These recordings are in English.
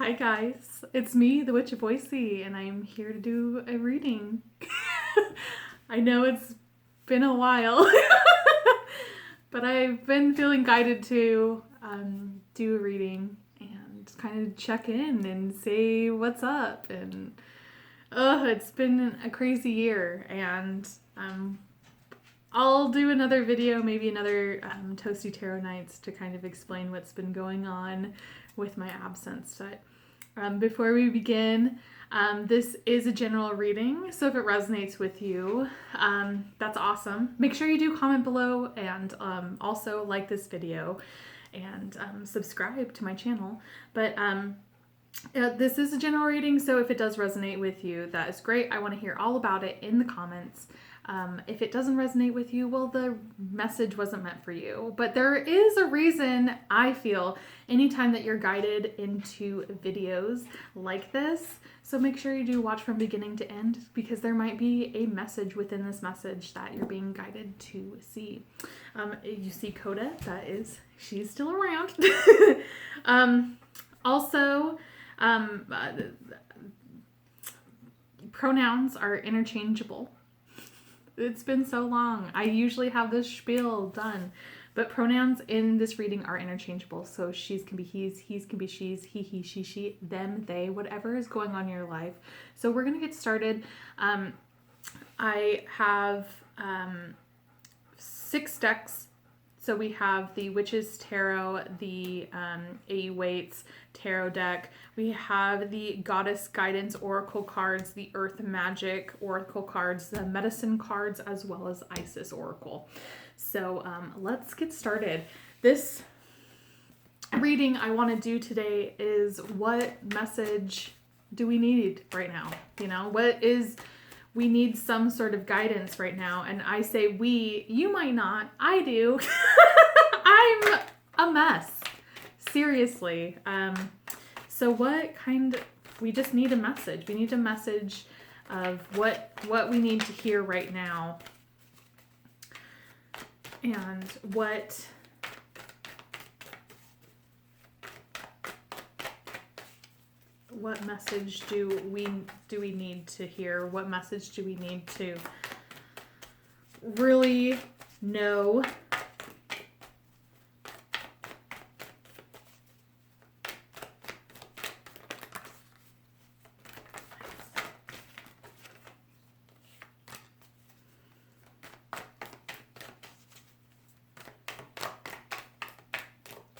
Hi guys, it's me, the Witch of Waite, and I'm here to do a reading. I know it's been a while, but I've been feeling guided to do a reading and kind of check in and say what's up. And it's been a crazy year, and I'll do another video, maybe another Toasty Tarot Nights, to kind of explain what's been going on with my absence. But before we begin, this is a general reading, so if it resonates with you, that's awesome. Make sure you do comment below and also like this video and subscribe to my channel. But this is a general reading, so if it does resonate with you, that is great. I want to hear all about it in the comments. If it doesn't resonate with you, well, the message wasn't meant for you. But there is a reason, I feel, anytime that you're guided into videos like this. So make sure you do watch from beginning to end, because there might be a message within this message that you're being guided to see. You see Coda, she's still around. Also, pronouns are interchangeable. It's been so long. I usually have this spiel done, but pronouns in this reading are interchangeable. So she's can be he's can be she's, he, she, them, they, whatever is going on in your life. So we're gonna get started. I have 6 decks. So we have the Witch's Tarot, the Waite's Tarot deck. We have the Goddess Guidance Oracle cards, the Earth Magic Oracle cards, the Medicine cards, as well as Isis Oracle. So let's get started. This reading I want to do today is, what message do we need right now? You know, we need some sort of guidance right now. And I say we, you might not. I do. I'm a mess. Seriously. So we just need a message. We need a message of what we need to hear right now. And what message do we need to hear? What message do we need to really know?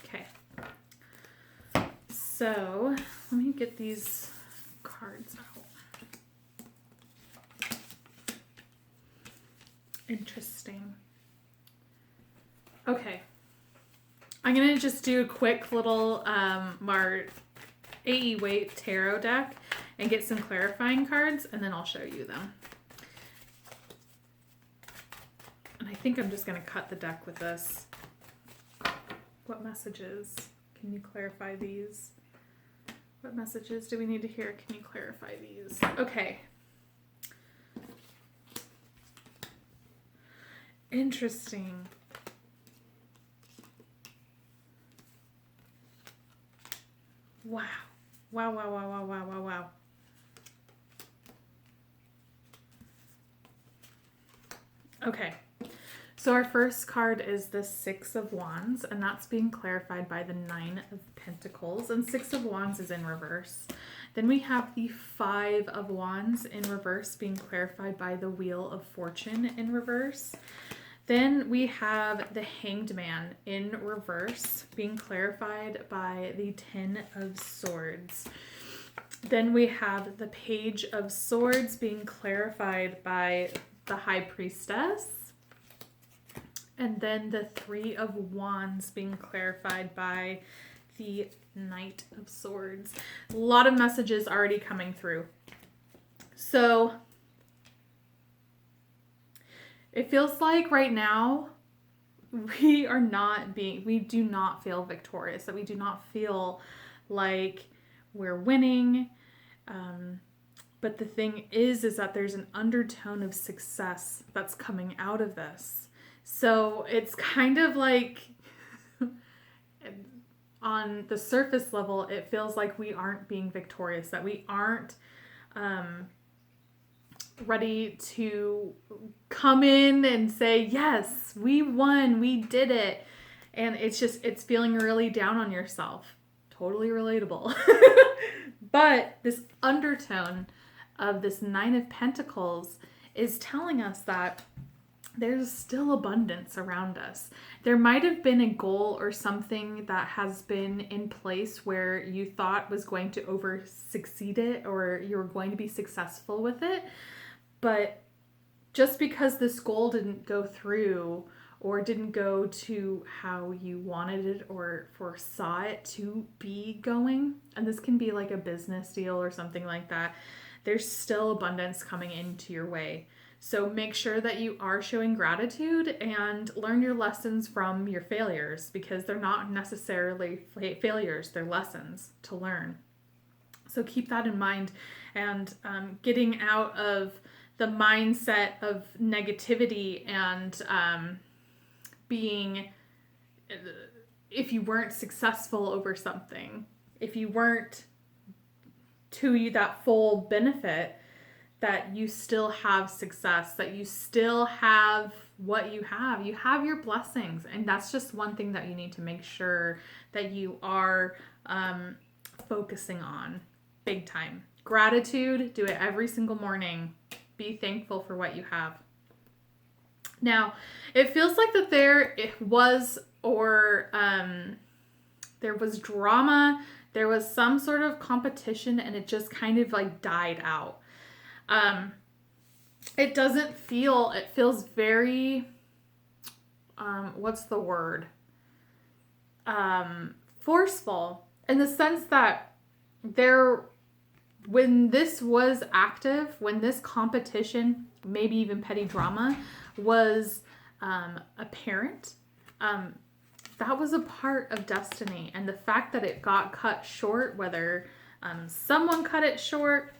Okay. So let me get these cards out. Interesting. Okay. I'm going to just do a quick little Waite tarot deck and get some clarifying cards, and then I'll show you them. And I think I'm just going to cut the deck with this. What messages? Can you clarify these? What messages do we need to hear? Can you clarify these? Okay. Interesting. Wow. Wow, wow, wow, wow, wow, wow, wow. Okay. So our first card is the 6 of Wands, and that's being clarified by the 9 of Pentacles, and 6 of Wands is in reverse. Then we have the 5 of Wands in reverse, being clarified by the Wheel of Fortune in reverse. Then we have the Hanged Man in reverse, being clarified by the 10 of Swords. Then we have the Page of Swords being clarified by the High Priestess. And then the 3 of Wands being clarified by the Knight of Swords. A lot of messages already coming through. So it feels like right now we do not feel victorious, that we do not feel like we're winning. But the thing is that there's an undertone of success that's coming out of this. So it's kind of like on the surface level, it feels like we aren't being victorious, that we aren't ready to come in and say, yes, we won, we did it. And it's feeling really down on yourself. Totally relatable. But this undertone of this Nine of Pentacles is telling us that there's still abundance around us. There might have been a goal or something that has been in place where you thought was going to succeed it, or you were going to be successful with it. But just because this goal didn't go through or didn't go to how you wanted it or foresaw it to be going, and this can be like a business deal or something like that, there's still abundance coming into your way. So make sure that you are showing gratitude and learn your lessons from your failures, because they're not necessarily failures, they're lessons to learn. So keep that in mind, and getting out of the mindset of negativity and being, if you weren't successful over something, if you weren't to you that full benefit, that you still have success, that you still have what you have. You have your blessings. And that's just one thing that you need to make sure that you are focusing on big time. Gratitude, do it every single morning. Be thankful for what you have. Now, it feels like that there was drama, there was some sort of competition, and it just kind of like died out. It feels very, what's the word? Forceful, in the sense that when this was active, when this competition, maybe even petty drama, was apparent, that was a part of destiny. And the fact that it got cut short, whether someone cut it short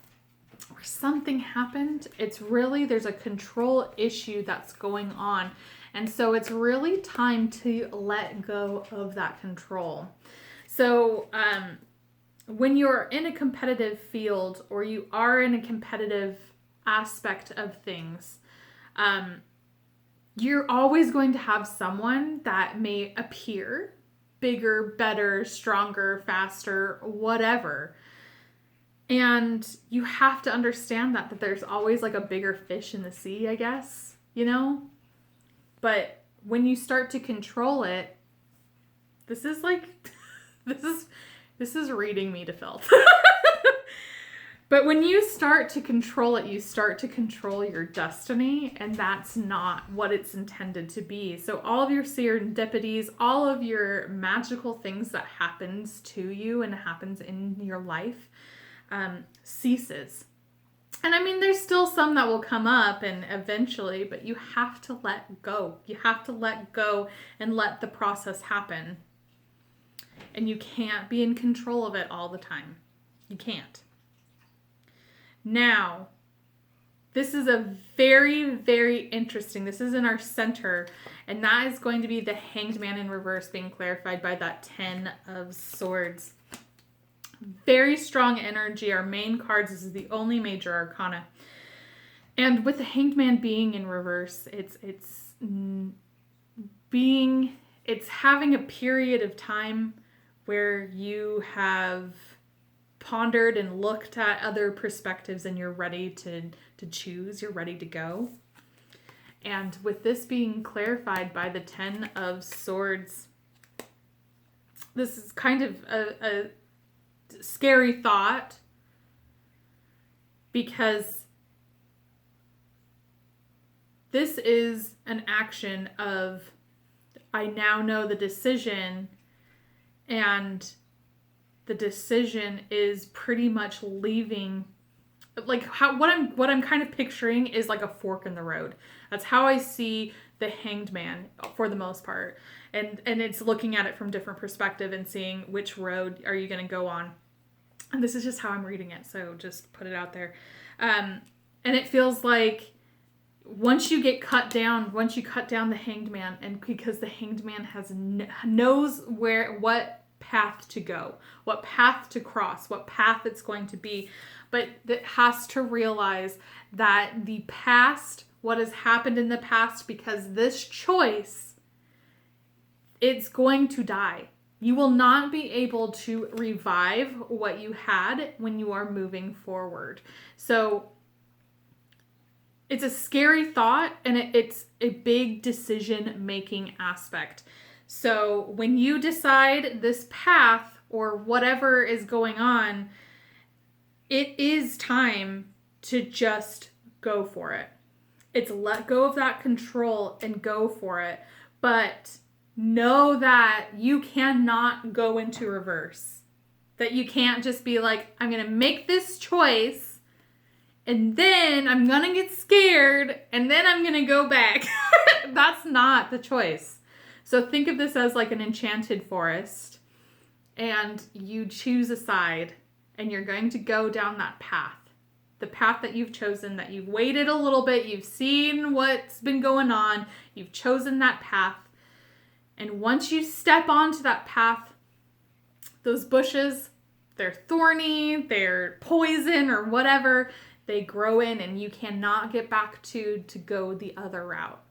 or something happened, there's a control issue that's going on. And so it's really time to let go of that control. So when you're in a competitive field, or you are in a competitive aspect of things, you're always going to have someone that may appear bigger, better, stronger, faster, whatever. And you have to understand that there's always like a bigger fish in the sea, I guess, But when you start to control it, this is reading me to filth. But when you start to control it, you start to control your destiny, and that's not what it's intended to be. So all of your serendipities, all of your magical things that happens to you and happens in your life ceases. And I mean, there's still some that will come up and eventually, but you have to let go. You have to let go and let the process happen. And you can't be in control of it all the time. You can't. Now, this is a very, very interesting, this is in our center, and that is going to be the Hanged Man in reverse being clarified by that 10 of Swords. Very strong energy. Our main cards, this is the only major arcana. And with the Hanged Man being in reverse, it's having a period of time where you have pondered and looked at other perspectives, and you're ready to choose, you're ready to go. And with this being clarified by the 10 of Swords, this is kind of a scary thought, because this is an action of, I now know the decision, and the decision is pretty much leaving, like what I'm kind of picturing is like a fork in the road. That's how I see the Hanged Man for the most part. And it's looking at it from different perspective and seeing which road are you going to go on. And this is just how I'm reading it, so just put it out there. And it feels like once you cut down the Hanged Man, and because the Hanged Man knows what path to go, what path to cross, what path it's going to be. But it has to realize that the past, what has happened in the past, because this choice, it's going to die. You will not be able to revive what you had when you are moving forward. So it's a scary thought, and it's a big decision-making aspect. So when you decide this path or whatever is going on, it is time to just go for it. It's let go of that control and go for it. But know that you cannot go into reverse. That you can't just be like, I'm going to make this choice and then I'm going to get scared and then I'm going to go back. That's not the choice. So think of this as like an enchanted forest, and you choose a side and you're going to go down that path. The path that you've chosen, that you've waited a little bit, you've seen what's been going on, you've chosen that path. And once you step onto that path, those bushes, they're thorny, they're poison or whatever, they grow in and you cannot get back to go the other route.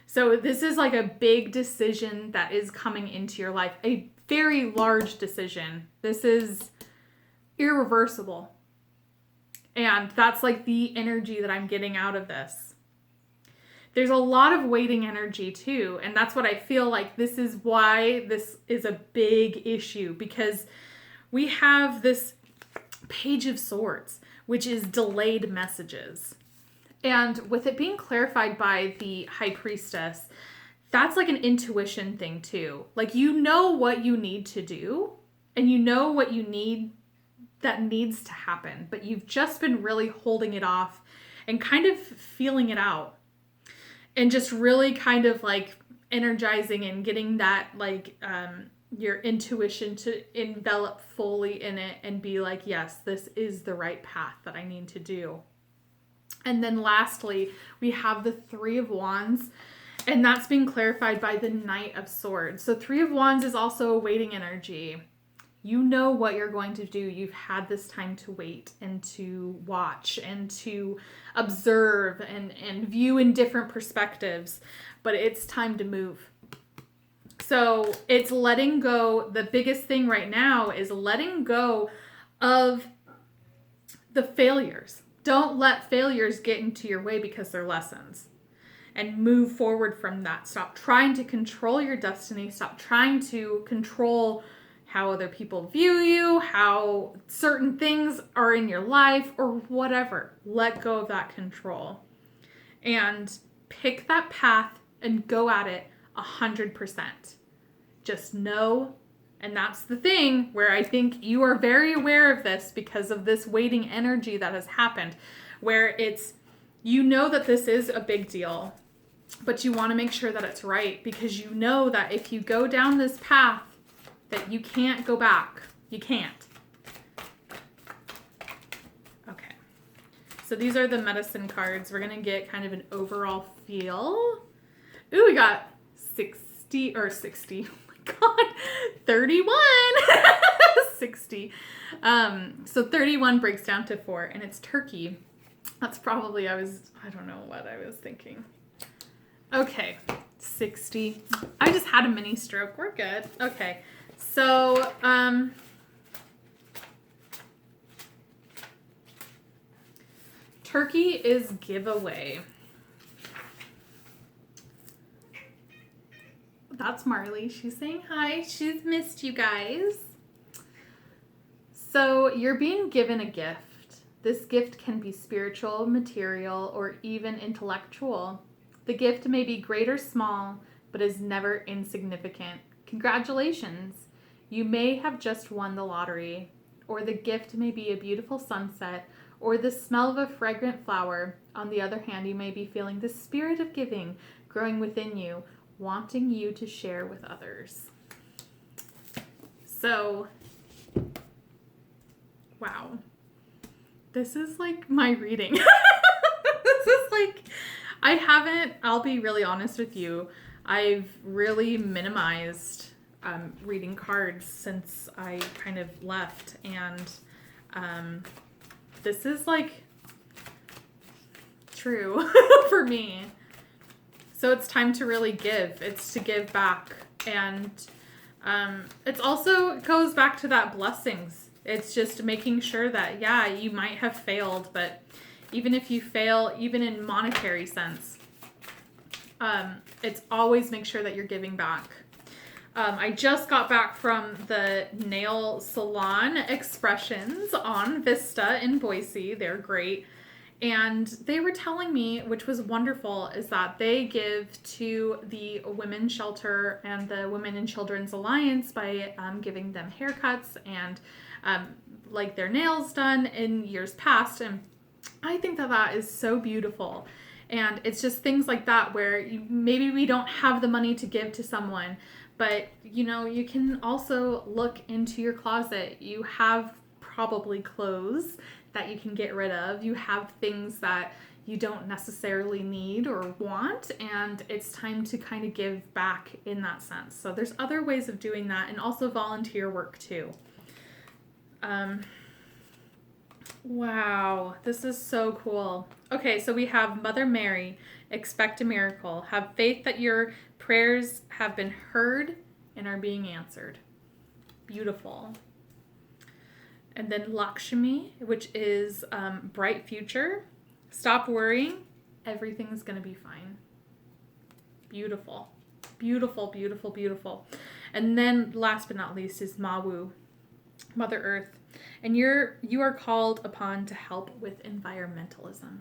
So this is like a big decision that is coming into your life, a very large decision. This is irreversible. And that's like the energy that I'm getting out of this. There's a lot of waiting energy too. And that's what I feel like this is why this is a big issue, because we have this Page of Swords, which is delayed messages. And with it being clarified by the High Priestess, that's like an intuition thing too. Like, you know what you need to do and you know what you need that needs to happen, but you've just been really holding it off and kind of feeling it out. And just really kind of like energizing and getting that like your intuition to envelop fully in it and be like, yes, this is the right path that I need to do. And then lastly, we have the Three of Wands, and that's being clarified by the Knight of Swords. So Three of Wands is also a waiting energy. You know what you're going to do. You've had this time to wait and to watch and to observe and view in different perspectives, but it's time to move. So it's letting go. The biggest thing right now is letting go of the failures. Don't let failures get into your way because they're lessons, and move forward from that. Stop trying to control your destiny. Stop trying to control how other people view you, how certain things are in your life, or whatever. Let go of that control and pick that path and go at it 100%. Just know, and that's the thing where I think you are very aware of this because of this waiting energy that has happened, where it's, you know that this is a big deal, but you want to make sure that it's right, because you know that if you go down this path, that you can't go back. You can't. Okay. So these are the medicine cards. We're going to get kind of an overall feel. Ooh, we got 60. Oh my God. 31. 60. So 31 breaks down to 4, and it's turkey. That's probably, I don't know what I was thinking. Okay. 60. I just had a mini stroke. We're good. Okay. So, turkey is giveaway. That's Marley. She's saying hi. She's missed you guys. So you're being given a gift. This gift can be spiritual, material, or even intellectual. The gift may be great or small, but is never insignificant. Congratulations. You may have just won the lottery, or the gift may be a beautiful sunset, or the smell of a fragrant flower. On the other hand, you may be feeling the spirit of giving growing within you, wanting you to share with others. So, wow. This is like my reading. This is like, I'll be really honest with you, I've really minimized reading cards since I kind of left, and this is like true for me. So it's time to really give. It's to give back. And it's also, it goes back to that blessings. It's just making sure that, yeah, you might have failed, but even if you fail, even in monetary sense, it's always make sure that you're giving back. I just got back from the nail salon Expressions on Vista in Boise. They're great. And they were telling me, which was wonderful, is that they give to the women's shelter and the Women and Children's Alliance by giving them haircuts and like their nails done in years past. And I think that that is so beautiful. And it's just things like that where maybe we don't have the money to give to someone, but you know, you can also look into your closet. You have probably clothes that you can get rid of. You have things that you don't necessarily need or want, and it's time to kind of give back in that sense. So there's other ways of doing that, and also volunteer work too. Wow, this is so cool. Okay, so we have Mother Mary, expect a miracle. Have faith that your prayers have been heard and are being answered. Beautiful. And then Lakshmi, which is bright future. Stop worrying. Everything's going to be fine. Beautiful. Beautiful, beautiful, beautiful. And then last but not least is Mawu, Mother Earth. And you are called upon to help with environmentalism.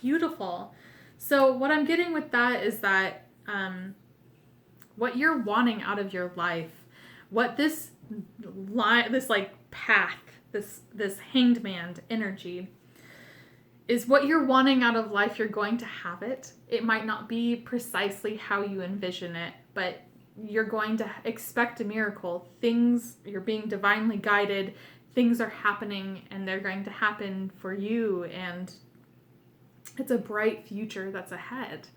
Beautiful. So what I'm getting with that is that what you're wanting out of your life, what this like path, this hanged man energy is what you're wanting out of life. You're going to have it. It might not be precisely how you envision it, but you're going to expect a miracle. Things, you're being divinely guided. Things are happening and they're going to happen for you. And it's a bright future that's ahead.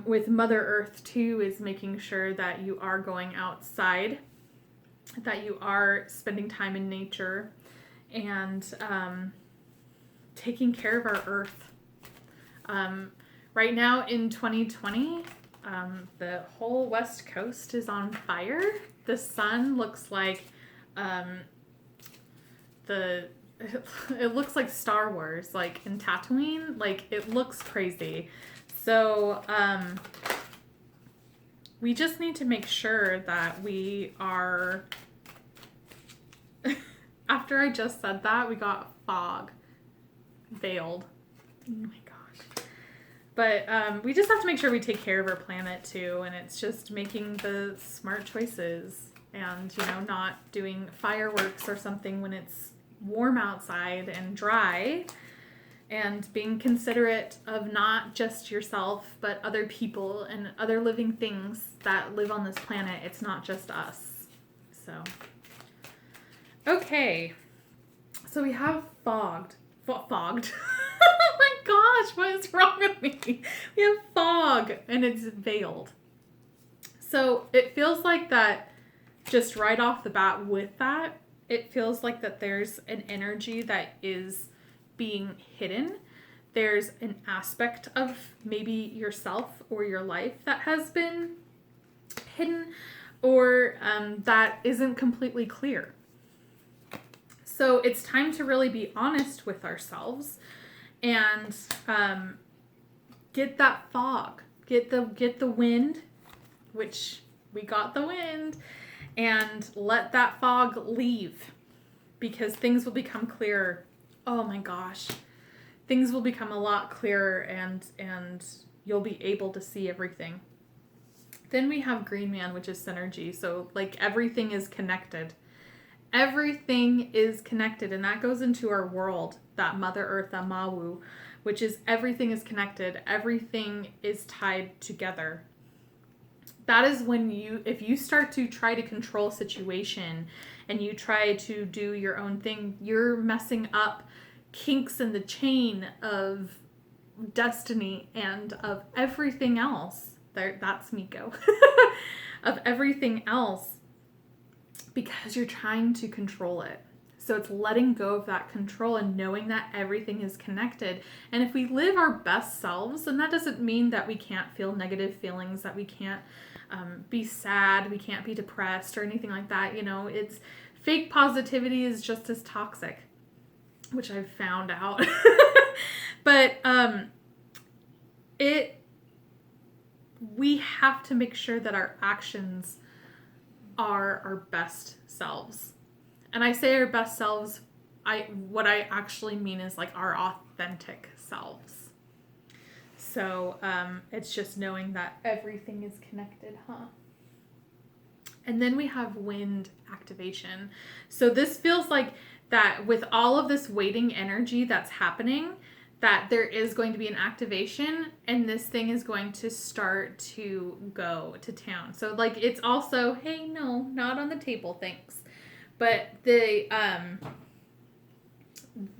With Mother Earth too is making sure that you are going outside, that you are spending time in nature, and taking care of our earth. Right now in 2020, the whole West Coast is on fire. The sun looks like it looks like Star Wars, like in Tatooine. Like, it looks crazy. So we just need to make sure that we are... After I just said that, we got fog. Veiled. Oh my gosh. But we just have to make sure we take care of our planet too, and it's just making the smart choices and, you know, not doing fireworks or something when it's warm outside and dry, and being considerate of not just yourself, but other people and other living things that live on this planet. It's not just us. So, okay. So we have fogged. Oh my gosh, what is wrong with me? We have fog and it's veiled. So it feels like that just right off the bat with that, it feels like that there's an energy that is being hidden. There's an aspect of maybe yourself or your life that has been hidden, or that isn't completely clear. So it's time to really be honest with ourselves and get that fog, get the wind, which we got the wind, and let that fog leave, because things will become clearer. Oh my gosh. Things will become a lot clearer, and you'll be able to see everything. Then we have Green Man, which is synergy. So like everything is connected. Everything is connected, and that goes into our world, that Mother Earth, that Mawu, which is everything is connected. Everything is tied together. That is when if you start to try to control a situation and you try to do your own thing, you're messing up kinks in the chain of destiny and of everything else That's Miko. Of everything else, because you're trying to control it. So it's letting go of that control and knowing that everything is connected. And if we live our best selves, and that doesn't mean that we can't feel negative feelings, that we can't be sad, we can't be depressed or anything like that. You know, it's fake positivity is just as toxic, which I've found out. But we have to make sure that our actions are our best selves. And I say our best selves, what I actually mean is like our authentic selves. So it's just knowing that everything is connected, huh? And then we have wind activation. So this feels like that with all of this waiting energy that's happening, that there is going to be an activation and this thing is going to start to go to town. So like it's also, hey, no, not on the table, thanks. But the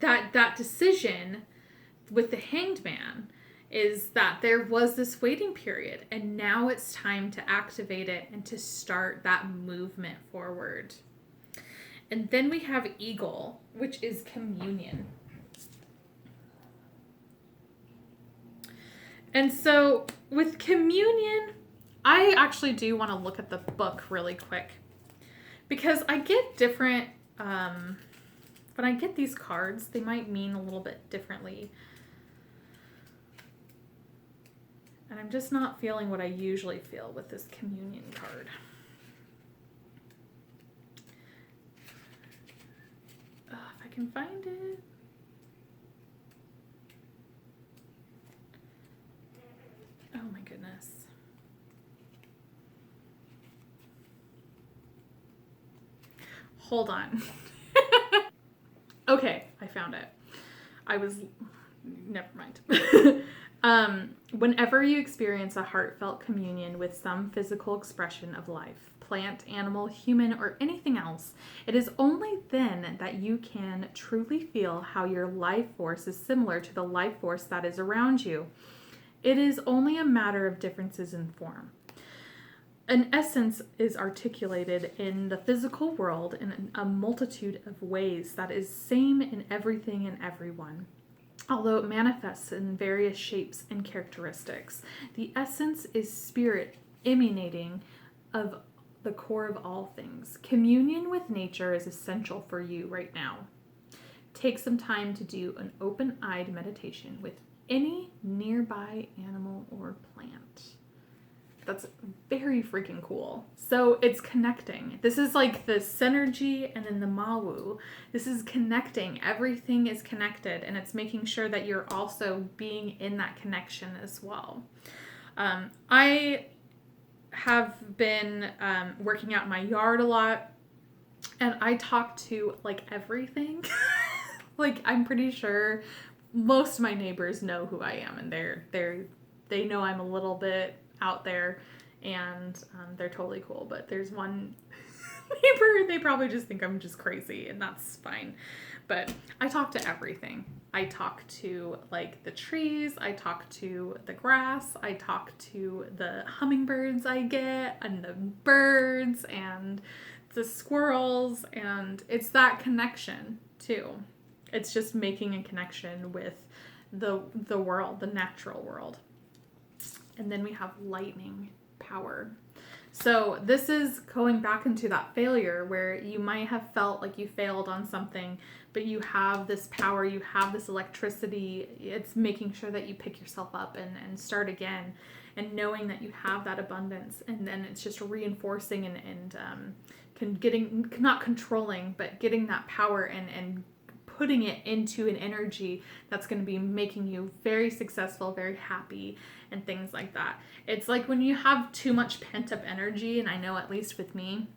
that decision with the Hanged Man is that there was this waiting period and now it's time to activate it and to start that movement forward. And then we have Eagle, which is communion. And so with communion, I actually do want to look at the book really quick because I get different, when I get these cards, they might mean a little bit differently. And I'm just not feeling what I usually feel with this communion card. If I can find it. Oh my goodness. Hold on. Okay, I found it. Never mind. Whenever you experience a heartfelt communion with some physical expression of life, plant, animal, human, or anything else, it is only then that you can truly feel how your life force is similar to the life force that is around you. It is only a matter of differences in form. An essence is articulated in the physical world in a multitude of ways that is same in everything and everyone. Although it manifests in various shapes and characteristics, the essence is spirit emanating of the core of all things. Communion with nature is essential for you right now. Take some time to do an open-eyed meditation with any nearby animal or plant. That's very freaking cool. So it's connecting. This is like the synergy and then the Mawu. This is connecting. Everything is connected and it's making sure that you're also being in that connection as well. I have been working out in my yard a lot and I talk to like everything. Like I'm pretty sure most of my neighbors know who I am and they know I'm a little bit out there and they're totally cool, but there's one neighbor, they probably just think I'm just crazy and that's fine. But I talk to everything. I talk to like the trees, I talk to the grass, I talk to the hummingbirds I get and the birds and the squirrels, and it's that connection too. It's just making a connection with the world, the natural world. And then we have lightning power. So this is going back into that failure where you might have felt like you failed on something, but you have this power, you have this electricity. It's making sure that you pick yourself up and start again, and knowing that you have that abundance. And then it's just reinforcing and getting, not controlling, but getting that power and putting it into an energy that's going to be making you very successful, very happy, and things like that. It's like when you have too much pent up energy, and I know at least with me,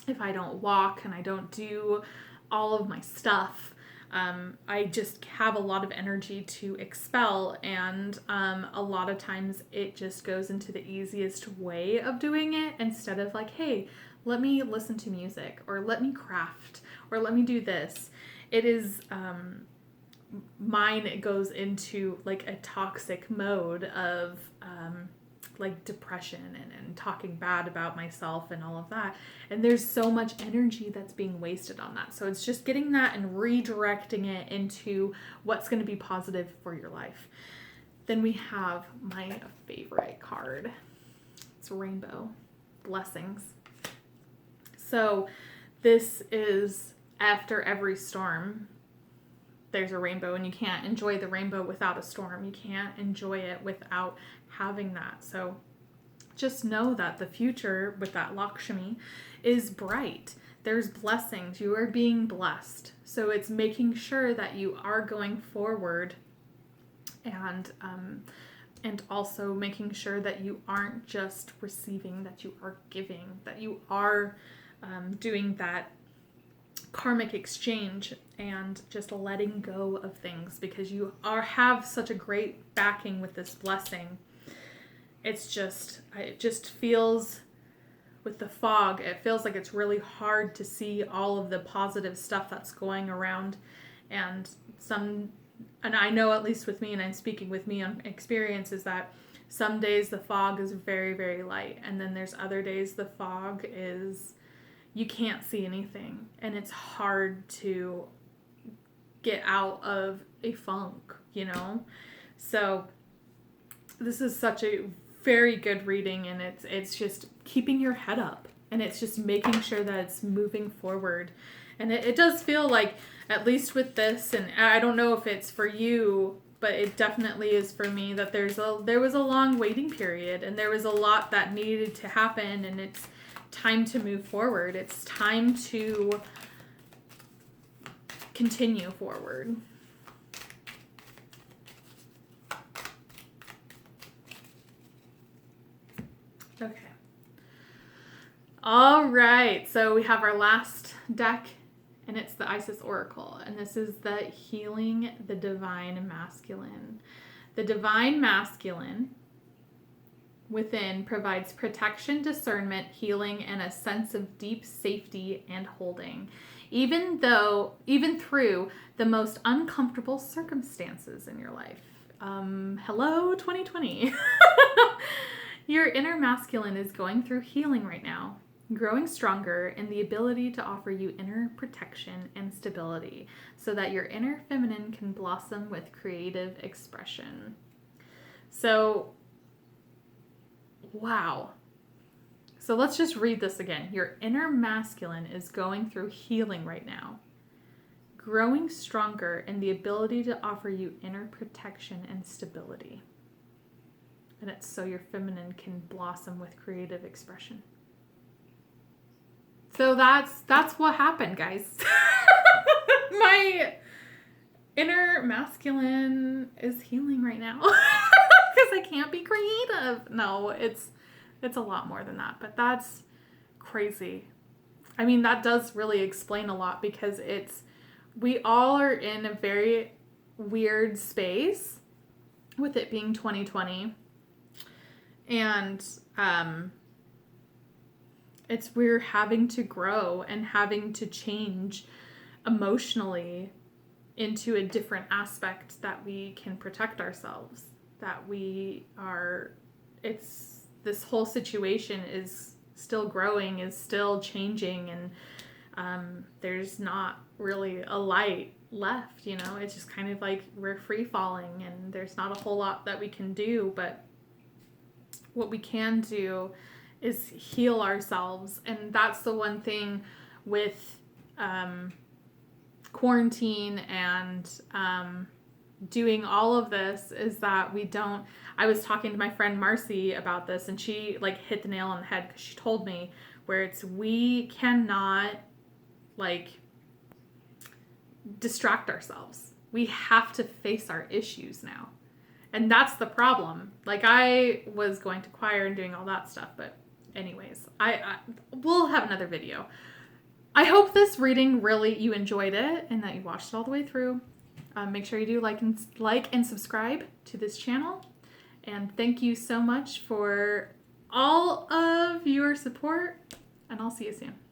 if I don't walk and I don't do all of my stuff, I just have a lot of energy to expel, and a lot of times it just goes into the easiest way of doing it instead of like, hey, let me listen to music, or let me craft, or let me do this. It is, mine, it goes into like a toxic mode of like depression and talking bad about myself and all of that. And there's so much energy that's being wasted on that. So it's just getting that and redirecting it into what's going to be positive for your life. Then we have my favorite card. It's Rainbow Blessings. So this is after every storm, there's a rainbow, and you can't enjoy the rainbow without a storm. You can't enjoy it without having that. So just know that the future with that Lakshmi is bright. There's blessings. You are being blessed. So it's making sure that you are going forward, and also making sure that you aren't just receiving, that you are giving, that you are doing that karmic exchange and just letting go of things, because you have such a great backing with this blessing. It just feels, with the fog, it feels like it's really hard to see all of the positive stuff that's going around. And I know, at least with me, and I'm speaking with me on experience, is that some days the fog is very, very light. And then there's other days the fog is, you can't see anything, and it's hard to get out of a funk, So this is such a very good reading, and it's just keeping your head up, and it's just making sure that it's moving forward. And it does feel like, at least with this, and I don't know if it's for you, but it definitely is for me, that there was a long waiting period, and there was a lot that needed to happen, and it's time to move forward. It's time to continue forward. Okay. All right. So we have our last deck, and it's the Isis Oracle. And this is the Healing the Divine Masculine. The Divine Masculine within provides protection, discernment, healing, and a sense of deep safety and holding, even through the most uncomfortable circumstances in your life. Hello, 2020. Your inner masculine is going through healing right now, growing stronger in the ability to offer you inner protection and stability, so that your inner feminine can blossom with creative expression. So, wow. So let's just read this again. Your inner masculine is going through healing right now, growing stronger in the ability to offer you inner protection and stability. And it's so your feminine can blossom with creative expression. So that's what happened, guys. My inner masculine is healing right now. Because I can't be creative. No, it's a lot more than that, but that's crazy. I mean, that does really explain a lot, because we all are in a very weird space with it being 2020. And we're having to grow and having to change emotionally into a different aspect that we can protect ourselves. This whole situation is still growing, is still changing, and there's not really a light left, It's just kind of like we're free falling, and there's not a whole lot that we can do, but what we can do is heal ourselves. And that's the one thing with quarantine and doing all of this, is that I was talking to my friend Marcy about this, and she hit the nail on the head, because she told me where we cannot distract ourselves. We have to face our issues now. And that's the problem. I was going to choir and doing all that stuff, but anyways, we'll have another video. I hope this reading you enjoyed it, and that you watched it all the way through. Make sure you do like and subscribe to this channel. And thank you so much for all of your support, and I'll see you soon.